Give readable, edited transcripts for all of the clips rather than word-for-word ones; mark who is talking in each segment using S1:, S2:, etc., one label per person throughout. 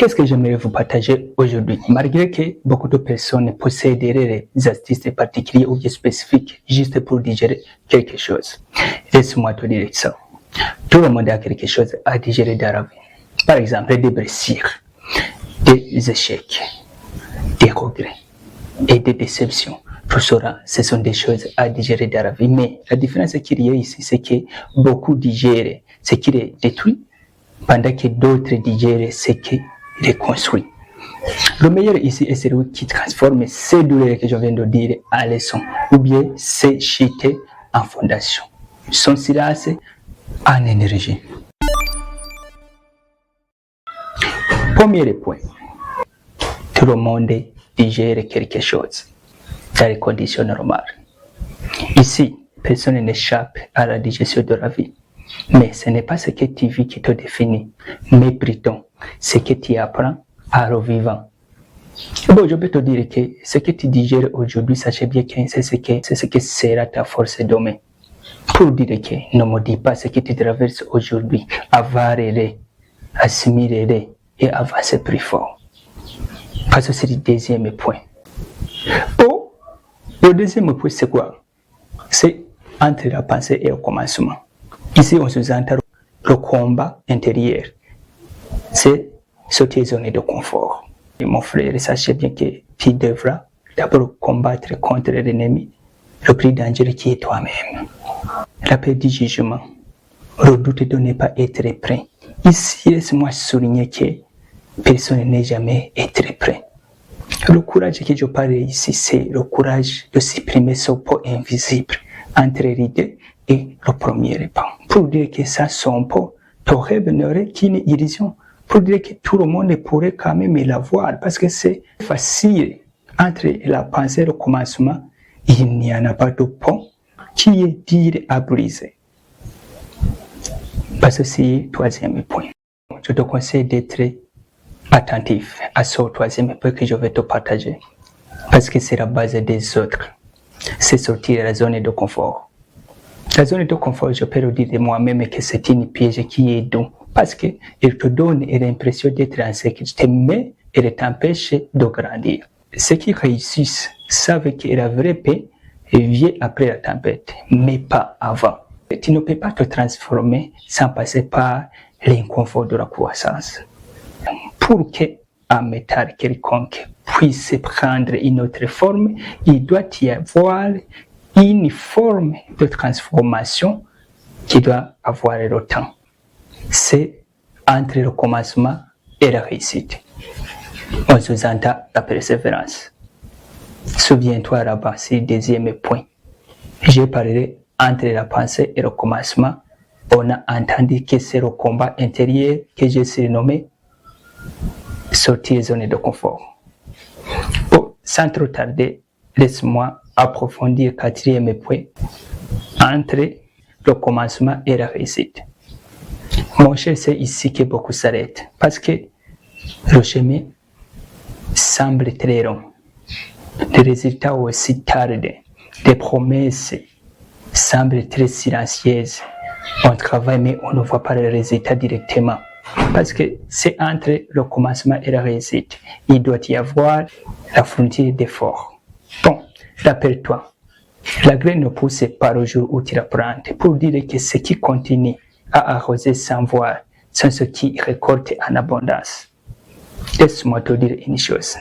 S1: Qu'est-ce que j'aimerais vous partager aujourd'hui? Malgré que beaucoup de personnes posséderaient des astuces particulières ou spécifiques juste pour digérer quelque chose, laisse-moi te dire ça. Tout le monde a quelque chose à digérer dans la vie. Par exemple, des blessures, des échecs, des regrets et des déceptions. Tout cela, ce sont des choses à digérer dans la vie. Mais la différence qu'il y a ici, c'est que beaucoup digèrent ce qui les détruit, pendant que d'autres digèrent ce qui les construit. Le meilleur ici est celui qui transforme ces douleurs que je viens de dire en leçons, ou bien ces chutes en fondation. Son silence en énergie. Premier point. Tout le monde digère quelque chose dans les conditions normales. Ici, personne n'échappe à la digestion de la vie. Mais ce n'est pas ce que tu vis qui te définit, mais plutôt ce que tu apprends à revivre. Bon, je peux te dire que ce que tu digères aujourd'hui, sachez bien que c'est ce que sera ta force demain. Pour dire que ne me dis pas ce que tu traverses aujourd'hui, avaler, assimiler et avancer plus fort. Parce que c'est le deuxième point. Oh, le deuxième point, c'est quoi? C'est entre la pensée et le commencement. Ici, on sous-entend le combat intérieur. C'est sortir zone de confort. Et mon frère, sachez bien que tu devras d'abord combattre contre l'ennemi, le plus dangereux qui est toi-même. La peur du jugement, le doute de ne pas être prêt. Ici, laisse-moi souligner que personne n'est jamais être prêt. Le courage que je parle ici, c'est le courage de supprimer ce pot invisible entre l'idée et le premier pas. Pour dire que ça, son pot, ton rêve n'aurait qu'une illusion. Pour dire que tout le monde pourrait quand même la voir, parce que c'est facile. Entre la pensée et le commencement, il n'y en a pas de pont qui est dur à briser. Parce que c'est le troisième point. Je te conseille d'être attentif à ce troisième point que je vais te partager. Parce que c'est la base des autres. C'est sortir de la zone de confort. La zone de confort, je peux le dire de moi-même que c'est une piège qui est doux. Parce qu'elle te donne l'impression d'être en sécurité, mais elle t'empêche de grandir. Ceux qui réussissent savent que la vraie paix vient après la tempête, mais pas avant. Tu ne peux pas te transformer sans passer par l'inconfort de la croissance. Pour qu'un métal quelconque puisse prendre une autre forme, il doit y avoir une forme de transformation qui doit avoir le temps. C'est entre le commencement et la réussite. On sous-entend la persévérance. Souviens-toi là-bas, c'est le deuxième point. J'ai parlé entre la pensée et le commencement. On a entendu que c'est le combat intérieur que j'ai surnommé sortir des zones de confort. Bon, sans trop tarder, laisse-moi approfondir le quatrième point entre le commencement et la réussite. Mon cher, c'est ici que beaucoup s'arrêtent parce que le chemin semble très long. Les résultats aussi tardent. Les promesses semblent très silencieuses. On travaille mais on ne voit pas les résultats directement. Parce que c'est entre le commencement et la réussite. Il doit y avoir la frontière d'effort. Bon, rappelle-toi, la graine ne pousse pas au jour où tu la plantes. Pour dire que ce qui continue à arroser sans voir, sont ceux qui récoltent en abondance. Laisse-moi te dire une chose.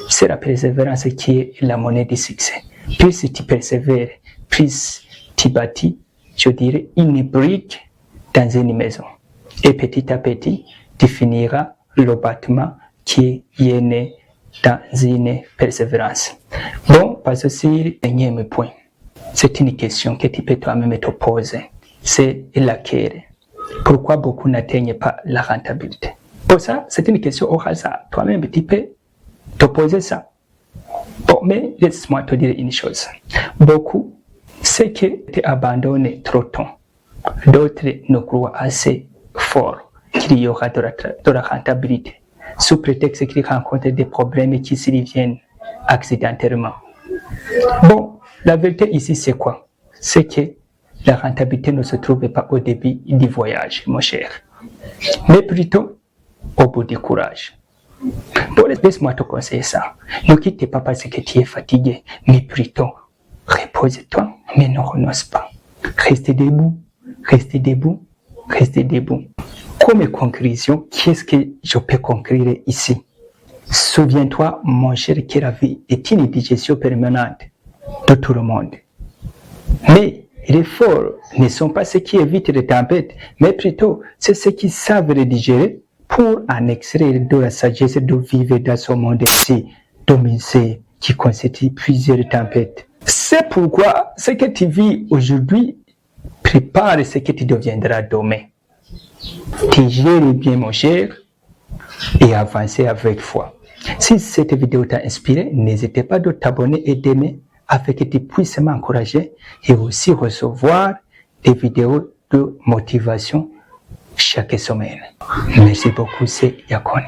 S1: C'est la persévérance qui est la monnaie du succès. Plus tu persévères, plus tu bâtis, je dirais, une brique dans une maison. Et petit à petit, tu finiras le bâtiment qui est né dans une persévérance. Bon, parce que c'est le dernier point. C'est une question que tu peux toi-même te poser. C'est laquelle? Pourquoi beaucoup n'atteignent pas la rentabilité? Pour ça, c'est une question au hasard. Toi-même, tu peux te poser ça. Bon, mais laisse-moi te dire une chose. Beaucoup, c'est que tu abandonnes trop tôt. D'autres ne croient assez fort qu'il y aura de la rentabilité, sous prétexte qu'ils rencontrent des problèmes qui surviennent accidentellement. Bon, la vérité ici, c'est quoi? C'est que la rentabilité ne se trouve pas au début du voyage, mon cher, mais plutôt au bout du courage. Bon, laisse-moi te conseiller ça. Ne quitte pas parce que tu es fatigué, mais plutôt repose-toi, mais ne renonce pas. Reste debout, reste debout, reste debout. Comme conclusion, qu'est-ce que je peux conclure ici? Souviens-toi, mon cher, que la vie est une digestion permanente de tout le monde. Mais les forts ne sont pas ceux qui évitent les tempêtes, mais plutôt c'est ceux qui savent les digérer pour en extraire de la sagesse de vivre dans ce monde-ci dominé qui constitue plusieurs tempêtes. C'est pourquoi ce que tu vis aujourd'hui prépare ce que tu deviendras demain. Digère bien, mon cher, et avancez avec foi. Si cette vidéo t'a inspiré, n'hésitez pas de t'abonner et d'aimer afin que tu puisses m'encourager et aussi recevoir des vidéos de motivation chaque semaine. Merci beaucoup, c'est Yakoni.